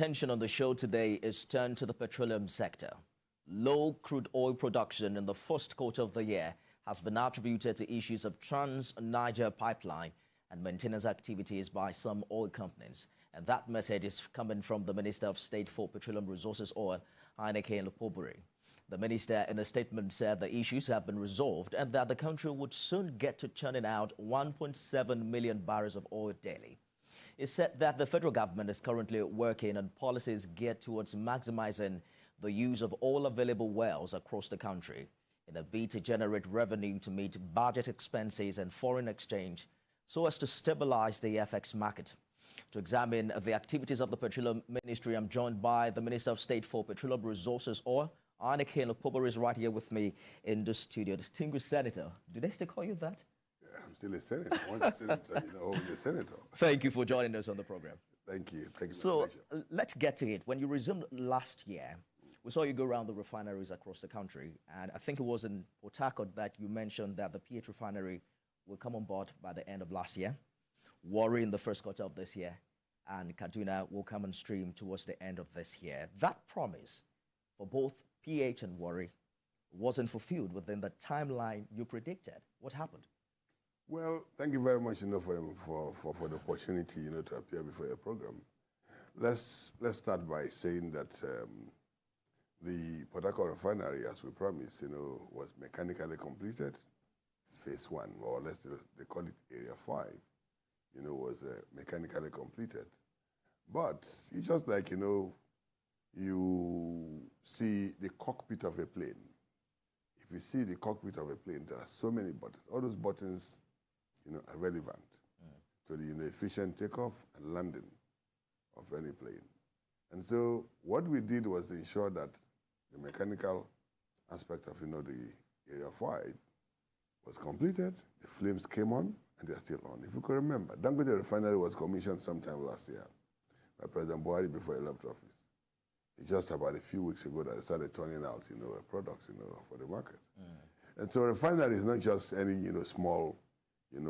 Attention on the show today is turned to the petroleum sector. Low crude oil production in the first quarter of the year has been attributed to issues of Trans-Niger pipeline and maintenance activities by some oil companies. And that message is coming from the Minister of State for Petroleum Resources Oil, Heineken Lokpobiri. The minister in a statement said the issues have been resolved and that the country would soon get to churning out 1.7 million barrels of oil daily. It said that the federal government is currently working on policies geared towards maximizing the use of all available wells across the country in a bid to generate revenue to meet budget expenses and foreign exchange so as to stabilize the FX market. To examine the activities of the Petroleum Ministry, I'm joined by the Minister of State for Petroleum Resources Oil, Heineken Lokpobiri, is right here with me in the studio. Distinguished Senator, do they still call you that? Yeah, I'm still a senator. Once a senator, you know, always a senator. Thank you for joining us on the program. Thank you. Thank you. So let's get to it. When you resumed last year, we saw you go around the refineries across the country, and I think it was in Port Harcourt that you mentioned that the PH refinery will come on board by the end of last year, Warri in the first quarter of this year, and Kaduna will come on stream towards the end of this year. That promise for both PH and Warri wasn't fulfilled within the timeline you predicted. What happened? Well, thank you very much, you know, for the opportunity, you know, to appear before your program. Let's start by saying that the Port Harcourt refinery, as we promised, you know, was mechanically completed. Phase 1, or let's they call it Area 5, you know, was mechanically completed. But it's just like, you know, you see the cockpit of a plane. If you see the cockpit of a plane, there are so many buttons. All those buttons, you know, are relevant to the, you know, efficient takeoff and landing of any plane. And so what we did was to ensure that the mechanical aspect of, you know, the Area 5 was completed, the flames came on, and they're still on. If you can remember, Dangote refinery was commissioned sometime last year by President Buhari before he left office. It's just about a few weeks ago that they started turning out, you know, products, you know, for the market. And so refinery is not just any, you know, small, you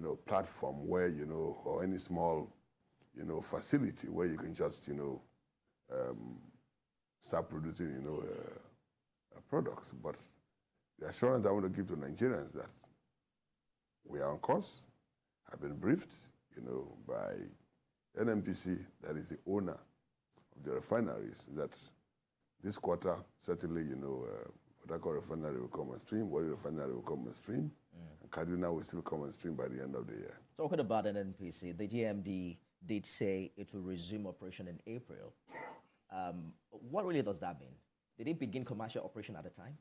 know, platform where, you know, or any small, you know, facility where you can just, you know, start producing, you know, products. But the assurance I want to give to Nigerians that we are on course, have been briefed, you know, by NNPC, that is the owner of the refineries, that this quarter, certainly, you know, Port Harcourt refinery will come on stream, Warri refinery will come on stream, and Kaduna will still come on stream by the end of the year. Talking about NNPC, the GMD did say it will resume operation in April. What really does that mean? Did it begin commercial operation at the time?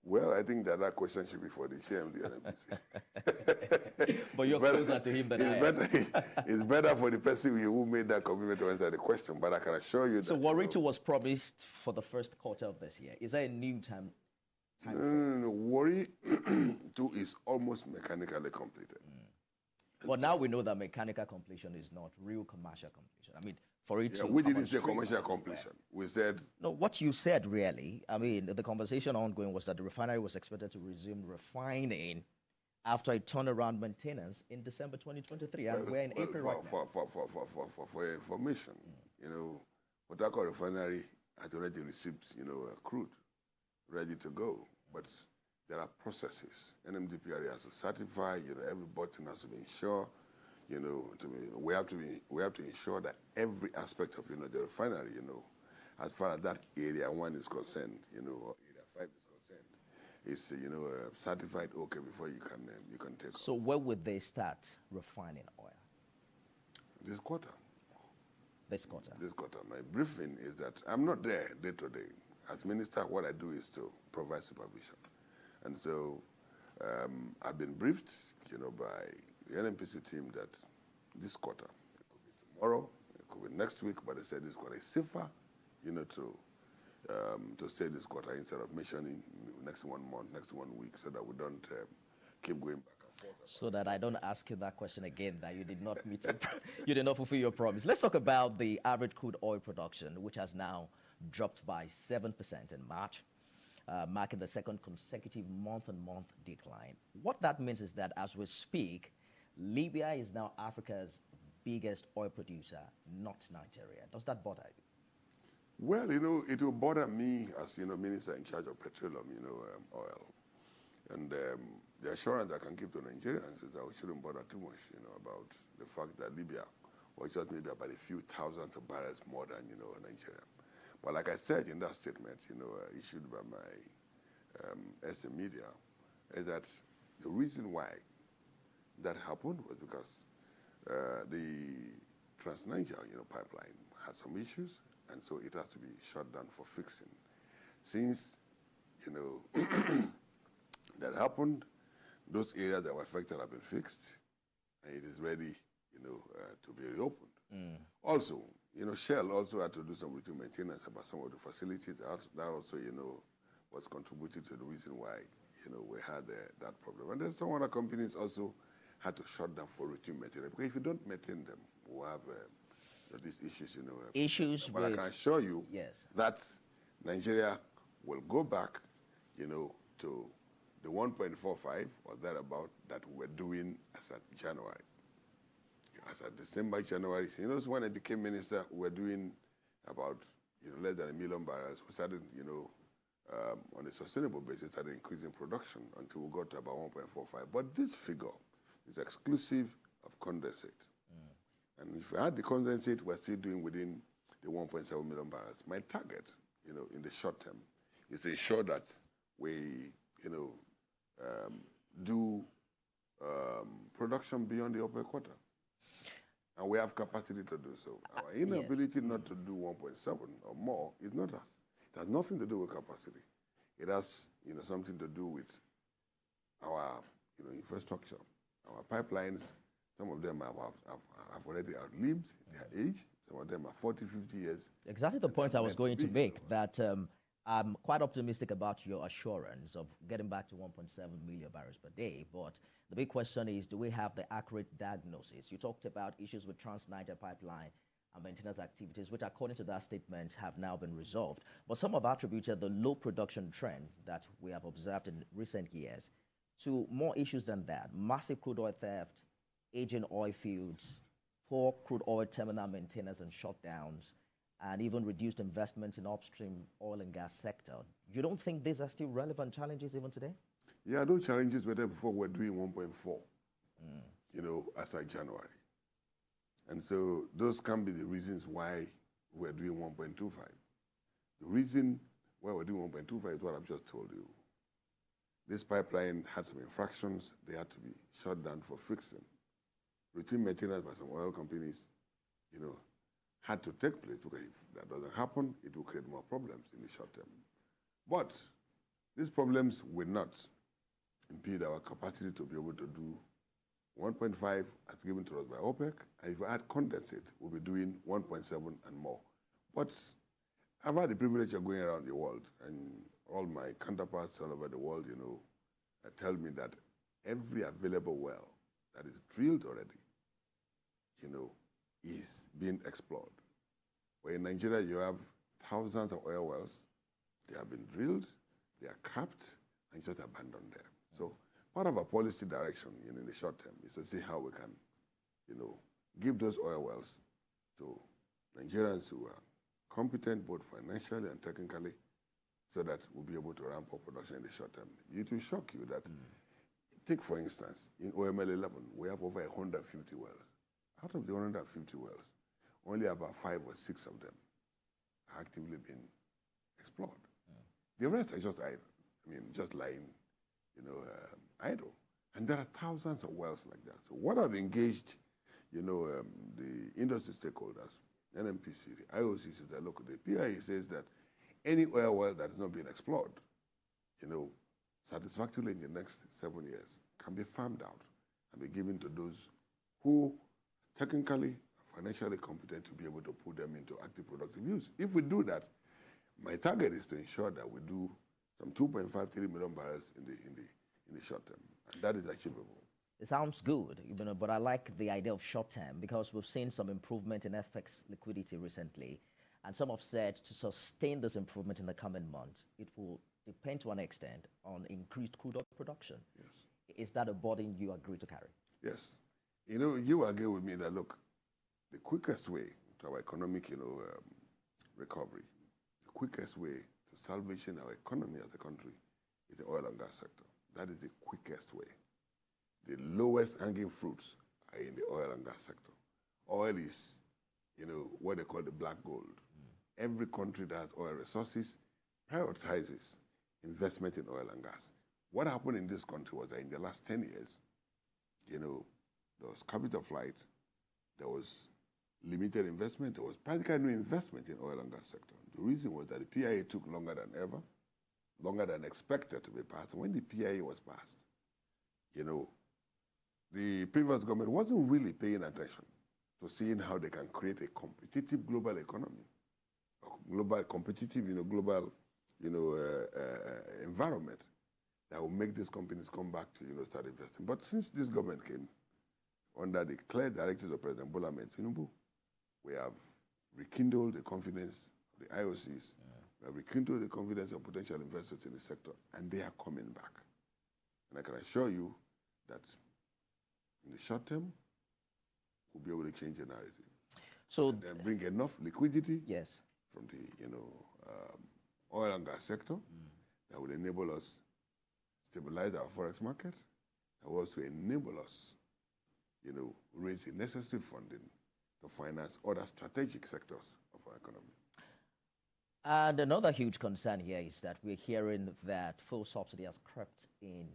Well, I think that question should be for the GMD and NNPC. But you're closer to him than I am. It's better for the person who made that commitment to answer the question, but I can assure you that... So Warri 2 was promised for the first quarter of this year. Is there a new time No. Warri 2 is almost mechanically completed. But now we know that mechanical completion is not real commercial completion. I mean, for it to... We didn't say commercial completion. We said... No, what you said really, I mean, the conversation ongoing was that the refinery was expected to resume refining after a turnaround maintenance in December 2023, and we're in April right now. For your information, you know, Port Harcourt refinery had already received, you know, crude ready to go, but there are processes. NMDPRA has to certify, you know, every button has to be ensured, you know, we have to ensure that every aspect of, you know, the refinery, you know, as far as that Area 1 is concerned, you know, or Area 5 is concerned, is, you know, certified okay before you can take off. So where would they start refining oil? This quarter. This quarter? This quarter. My briefing is that I'm not there day to day. As minister, what I do is to provide supervision. And so I've been briefed, you know, by the NNPC team that this quarter, it could be tomorrow, it could be next week, but they said this quarter is safer, you know, to say this quarter instead of mentioning next 1 month, next 1 week, so that we don't keep going back and forth. So that I don't ask you that question again, that you did not meet, you did not fulfill your promise. Let's talk about the average crude oil production, which has now dropped by 7% in March. Marking the second consecutive month-on-month decline. What that means is that as we speak, Libya is now Africa's biggest oil producer, not Nigeria. Does that bother you? Well, it will bother me as, minister in charge of petroleum, oil. And the assurance I can give to Nigerians is that we shouldn't bother too much, about the fact that Libya was just maybe about a few thousands of barrels more than, Nigeria. But like I said in that statement, issued by my SM media, is that the reason why that happened was because the Trans-Niger, pipeline had some issues, and so it has to be shut down for fixing. Since, that happened, those areas that were affected have been fixed, and it is ready, to be reopened. Also, Shell also had to do some routine maintenance about some of the facilities. That also, was contributing to the reason why, we had that problem. And then some other companies also had to shut down for routine maintenance, because if you don't maintain them, we'll have these issues, Issues but with... I can assure you that Nigeria will go back, to the 1.45 or thereabout that we were doing as at January. As at December, January, so when I became minister, we were doing about, less than 1 million barrels. We started, on a sustainable basis, started increasing production until we got to about 1.45. But this figure is exclusive of condensate. And if we had the condensate, we're still doing within the 1.7 million barrels. My target, in the short term, is to ensure that we, do production beyond the upper quarter. And we have capacity to do so. Our inability not to do 1.7 or more is not us. It has nothing to do with capacity. It has, something to do with our, infrastructure, our pipelines. Some of them have already outlived their age. Some of them are 40, 50 years. Exactly the point I was going to make, that I'm quite optimistic about your assurance of getting back to 1.7 million barrels per day. But the big question is, do we have the accurate diagnosis? You talked about issues with Trans-Niger pipeline and maintenance activities, which according to that statement have now been resolved. But some have attributed the low production trend that we have observed in recent years to more issues than that: massive crude oil theft, aging oil fields, poor crude oil terminal maintenance and shutdowns, and even reduced investments in upstream oil and gas sector. You don't think these are still relevant challenges even today? Yeah, those challenges were there before we were doing 1.4, as of January. And so those can be the reasons why we're doing 1.25. The reason why we're doing 1.25 is what I've just told you. This pipeline had some infractions. They had to be shut down for fixing. Routine maintenance by some oil companies, had to take place, because if that doesn't happen, it will create more problems in the short term. But these problems will not impede our capacity to be able to do 1.5 as given to us by OPEC, and if we add condensate, we'll be doing 1.7 and more. But I've had the privilege of going around the world, and all my counterparts all over the world, tell me that every available well that is drilled already, is being explored. Where in Nigeria, you have thousands of oil wells. They have been drilled, they are capped, and just abandoned there. So part of our policy direction in the short term is to see how we can, give those oil wells to Nigerians who are competent both financially and technically, so that we'll be able to ramp up production in the short term. It will shock you that, take for instance, in OML 11, we have over 150 wells. Out of the 150 wells, only about 5 or 6 of them are actively being explored. The rest are just idle. Just lying, idle. And there are thousands of wells like that. So what I've engaged, the industry stakeholders, NMPC, the IOC says that, look, the PIA says that any oil well that is not being explored, satisfactorily in the next 7 years, can be farmed out and be given to those who technically, financially competent to be able to put them into active productive use. If we do that, my target is to ensure that we do some 2.53 million barrels in the short term, and that is achievable. It sounds good, but I like the idea of short term, because we've seen some improvement in FX liquidity recently, and some have said to sustain this improvement in the coming months, it will depend to an extent on increased crude oil production. Yes. Is that a burden you agree to carry? Yes. You agree with me that, look, the quickest way to our economic, recovery, the quickest way to salvation our economy as a country is the oil and gas sector. That is the quickest way. The lowest hanging fruits are in the oil and gas sector. Oil is, what they call the black gold. Every country that has oil resources prioritizes investment in oil and gas. What happened in this country was that in the last 10 years, there was capital flight, there was limited investment, there was practically no investment in oil and gas sector. The reason was that the PIA took longer than ever, longer than expected to be passed. And when the PIA was passed, the previous government wasn't really paying attention to seeing how they can create a competitive global economy, a global competitive, global, environment that will make these companies come back to, start investing. But since this government came, under the clear directives of President Buhari, we have rekindled the confidence of the IOCs, we have rekindled the confidence of potential investors in the sector, and they are coming back. And I can assure you that in the short term, we'll be able to change the narrative. So, and then bring enough liquidity yes, from the oil and gas sector that will enable us stabilize our forex market, and also enable us, raise the necessary funding to finance other strategic sectors of our economy. And another huge concern here is that we're hearing that full subsidy has crept in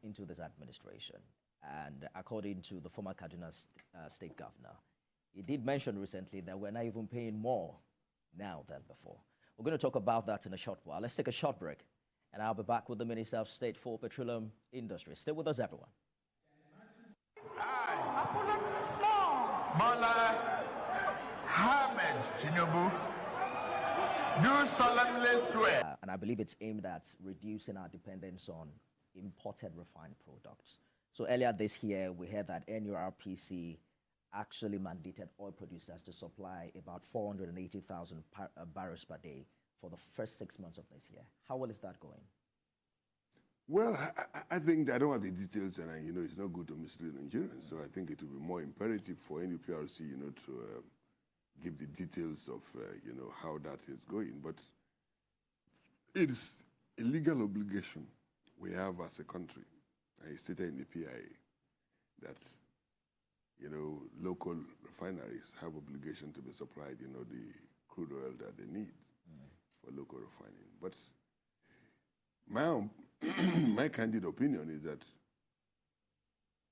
into this administration. And according to the former Kaduna State Governor, he did mention recently that we're not even paying more now than before. We're going to talk about that in a short while. Let's take a short break, and I'll be back with the Minister of State for Petroleum Industry. Stay with us, everyone. Bola Ahmed Tinubu, do solemnly swear. And I believe it's aimed at reducing our dependence on imported refined products. So earlier this year, we heard that NURPC actually mandated oil producers to supply about 480,000 barrels per day for the first 6 months of this year. How well is that going? Well, I think I don't have the details, and it's not good to mislead Nigerians. So I think it will be more imperative for NUPRC, to give the details of, how that is going. But it is a legal obligation we have as a country. I stated in the PIA that, local refineries have obligation to be supplied, the crude oil that they need for local refining. But my candid opinion is that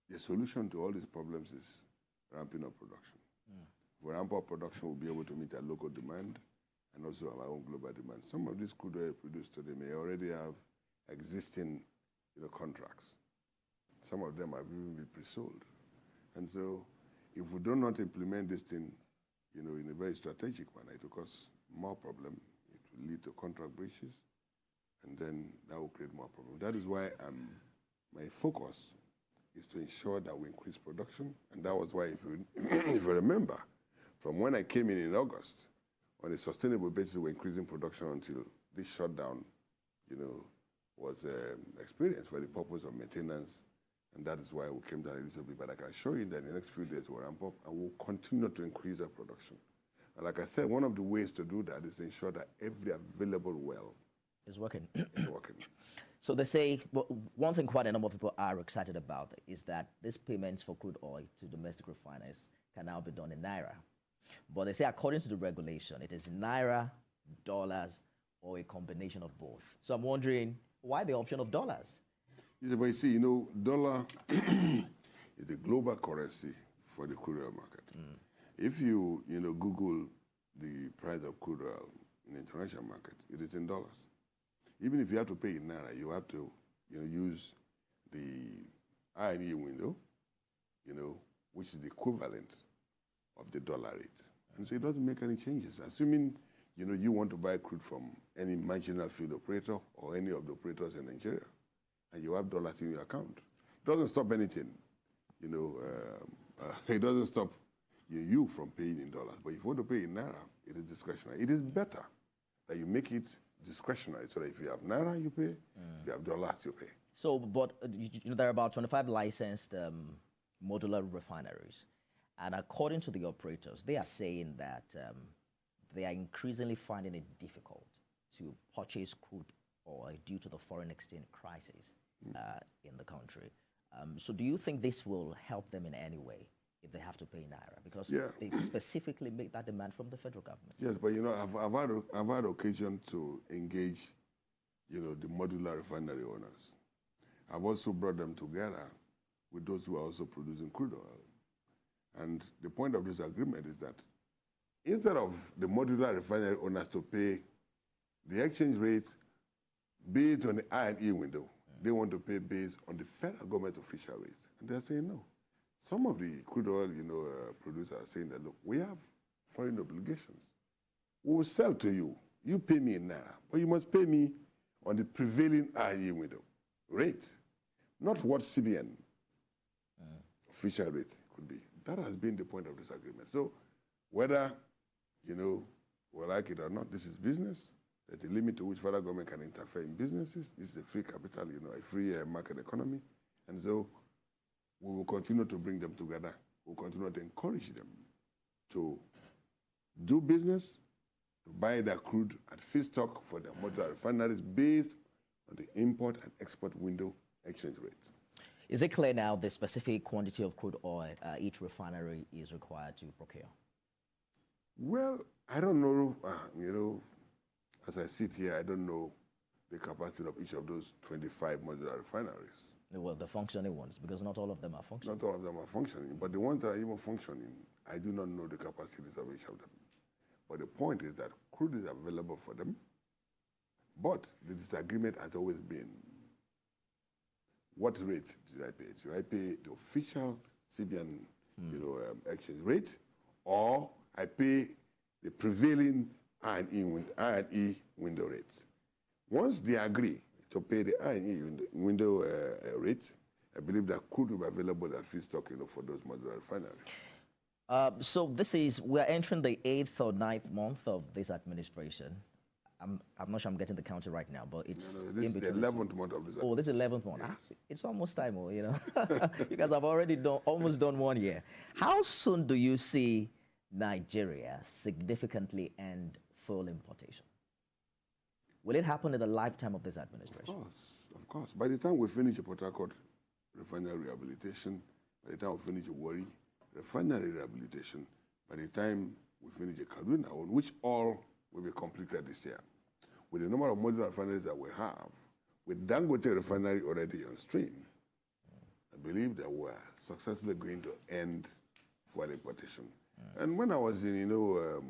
the solution to all these problems is ramping up production. If we ramp up production, we'll be able to meet our local demand and also our own global demand. Some of these crude oil produced today may already have existing, contracts. Some of them have even been pre-sold. And so if we do not implement this thing, in a very strategic manner, it will cause more problem. It will lead to contract breaches, and then that will create more problems. That is why my focus is to ensure that we increase production. And that was why, if you remember, from when I came in August, on a sustainable basis, we're increasing production until this shutdown, was experienced for the purpose of maintenance. And that is why we came down a little bit. But I can assure you that in the next few days we'll ramp up and we'll continue to increase our production. And like I said, one of the ways to do that is to ensure that every available well is working. is working. So they say, well, one thing quite a number of people are excited about is that these payments for crude oil to domestic refiners can now be done in Naira. But they say according to the regulation, it is Naira, dollars, or a combination of both. So I'm wondering, why the option of dollars? Yeah, but you see, dollar is a global currency for the crude oil market. If you, Google the price of crude oil in the international market, it is in dollars. Even if you have to pay in Naira, you have to, use the INE window, which is the equivalent of the dollar rate. And so it doesn't make any changes. Assuming, you want to buy crude from any marginal field operator or any of the operators in Nigeria, and you have dollars in your account, it doesn't stop anything. It doesn't stop you from paying in dollars. But if you want to pay in Naira, it is discretionary. It is better that you make it discretionary, so that if you have Naira, you pay. If you have dollars, you pay. So, but there are about 25 licensed modular refineries. And according to the operators, they are saying that they are increasingly finding it difficult to purchase crude oil due to the foreign exchange crisis in the country. So do you think this will help them in any way if they have to pay Naira? Because they specifically make that demand from the federal government. Yes, but you know, I've had occasion to engage, you know, the Modular refinery owners. I've also brought them together with those who are also producing crude oil. And the point of this agreement is that instead of the Modular refinery owners to pay the exchange rate based on the I&E window, they want to pay based on the federal government official rates. And they're saying no. Some of the crude oil, you know, producers are saying that, look, we have foreign obligations. We will sell to you. You pay me in Naira, but you must pay me on the prevailing I&E window rate, not what CBN official rate could be. That has been the point of this agreement. So whether, you know, we like it or not, this is business. There's a limit to which federal government can interfere in businesses. This is a free capital, you know, a free market economy. And so we will continue to bring them together. We'll continue to encourage them to do business, to buy their crude at feedstock for their modular refineries based on the import and export window exchange rate. Is it clear now the specific quantity of crude oil each refinery is required to procure? Well, I don't know, you know, as I sit here, I don't know the capacity of each of those 25 modular refineries. Well, the functioning ones, because not all of them are functioning. Not all of them are functioning, but the ones that are even functioning, I do not know the capacities of each of them. But the point is that crude is available for them, but the disagreement has always been, what rate did I pay? Should I pay the official CBN you know, exchange rate, or I pay the prevailing I&E window rates? Once they agree to pay the I&E window rate, I believe that crude will be available at feedstock, you know, for those modular refineries. So we're entering the 8th or 9th month of this administration. I'm not sure I'm getting the counter right now, but it's this is the 11th month of this. Oh, this is 11th month. Yes. It's almost time, you know. You guys have already almost done 1 year. How soon do you see Nigeria significantly end fuel importation? Will it happen in the lifetime of this administration? Of course. By the time we finish the Port Harcourt refinery rehabilitation, by the time we finish the Warri refinery rehabilitation, by the time we finish the Kaduna one, which all will be completed this year, with the number of modular refineries that we have, with Dangote refinery already on stream, I believe that we're successfully going to end fuel importation. And when I was in, you know,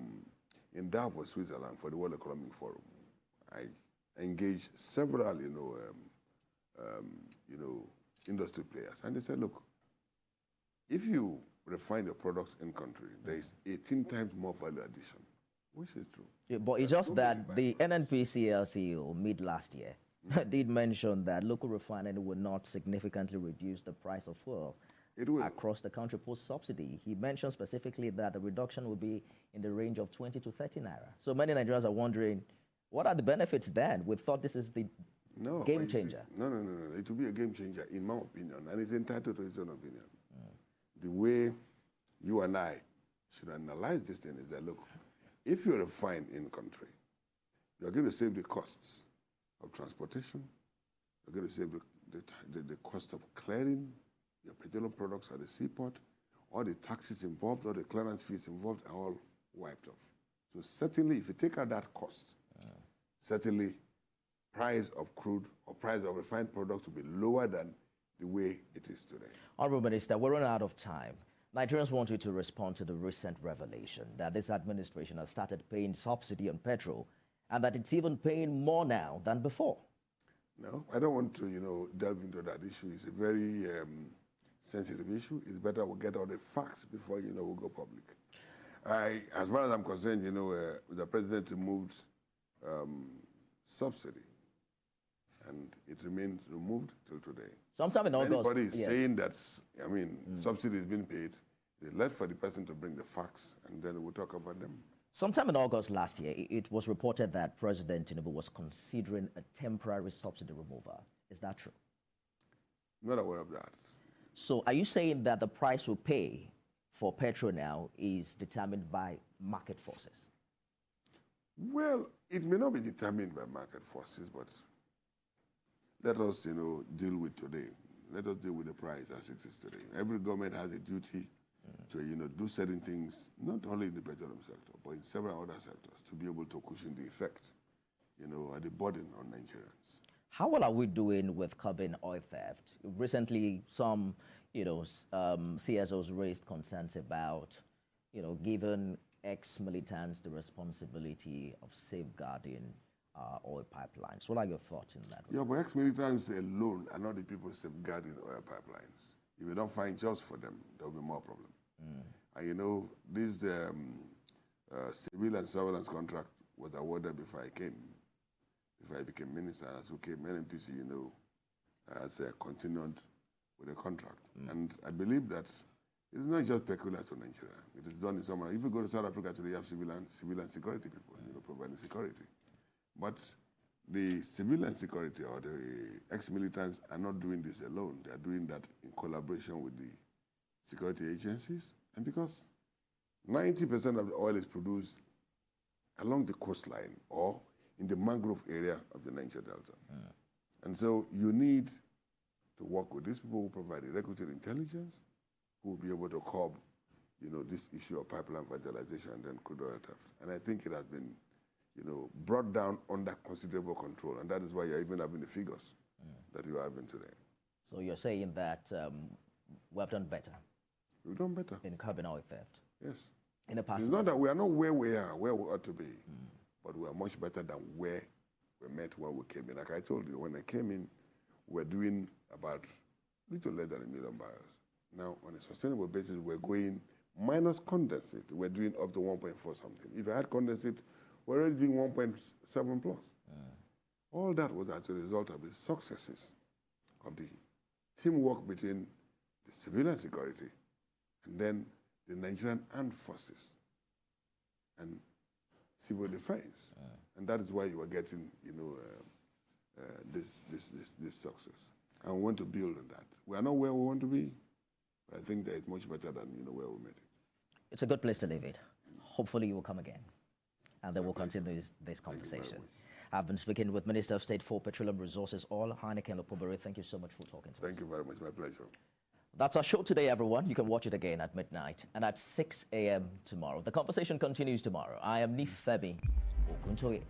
in Davos, Switzerland, for the World Economic Forum, I engaged several, you know, industry players, and they said, look, if you refine the products in country, there is 18 times more value addition, which is true. Yeah, but it's just that the NNPCL CEO mid last year did mention that local refining would not significantly reduce the price of fuel across the country post-subsidy. He mentioned specifically that the reduction will be in the range of 20 to 30 Naira. So many Nigerians are wondering, what are the benefits then? We thought this is the game changer. No. It will be a game changer, in my opinion, and it's entitled to its own opinion. The way you and I should analyze this thing is that, look, if you refine in country, you're going to save the costs of transportation, you're going to save the cost of clearing your petroleum products at the seaport, all the taxes involved, all the clearance fees involved are all wiped off. So certainly, if you take out that cost, certainly price of crude or price of refined products will be lower than the way it is today. Honourable Minister, we're running out of time. Nigerians want you to respond to the recent revelation that this administration has started paying subsidy on petrol and that it's even paying more now than before. No, I don't want to, you know, delve into that issue. It's a very sensitive issue. It's better we get all the facts before, you know, we go public. As far as I'm concerned, you know, the president removed subsidy, and it remains removed till today. Sometime in August. Anybody is saying that, I mean, subsidy is being paid, they left for the person to bring the facts, and then we'll talk about them. Sometime in August last year, it was reported that President Tinubu was considering a temporary subsidy removal. Is that true? Not aware of that. So are you saying that the price we pay for petrol now is determined by market forces? Well, it may not be determined by market forces, but let us, deal with today. Let us deal with the price as it is today. Every government has a duty to, do certain things, not only in the petroleum sector, but in several other sectors, to be able to cushion the effect, the burden on Nigerians. How well are we doing with curbing oil theft? Recently, some, CSOs raised concerns about, giving ex-militants the responsibility of safeguarding oil pipelines. What are your thoughts in that? Yeah, but ex-militants alone are not the people safeguarding oil pipelines. If you don't find jobs for them, there will be more problem. And this civilian surveillance contract was awarded before I became minister. As we came, NNPC, has continued with the contract. And I believe that it's not just peculiar to Nigeria. It is done in some. If you go to South Africa today, you have civilian security people, providing security. But the civilian security or the ex-militants are not doing this alone. They are doing that in collaboration with the security agencies. And because 90% of the oil is produced along the coastline or in the mangrove area of the Niger Delta. And so you need to work with these people who provide the requisite intelligence, who will be able to curb, this issue of pipeline vandalization and then crude oil theft. And I think it has been, brought down under considerable control, and that is why you're even having the figures that you are having today. So you're saying that we have done better? We've done better. In curbing oil theft? Yes. In the past? It's not that we are not where we are, where we ought to be, but we are much better than where we met when we came in. Like I told you, when I came in, we're doing about a little less than 1 million barrels. Now, on a sustainable basis, we're going minus condensate. We're doing up to 1.4 something. If I had condensate, we're already doing 1.7 plus. All that was as a result of the successes of the teamwork between the civilian security and then the Nigerian armed forces and civil defense. And that is why you are getting, this success. And we want to build on that. We are not where we want to be, but I think that it's much better than, where we met it. It's a good place to leave it. Hopefully you will come again. And then we'll continue this conversation. I've been speaking with Minister of State for Petroleum Resources, Heineken Lokpobiri. Thank you so much for talking to us. Thank you very much. My pleasure. That's our show today, everyone. You can watch it again at midnight and at 6 a.m. tomorrow. The conversation continues tomorrow. I am Nifemi Oguntoye.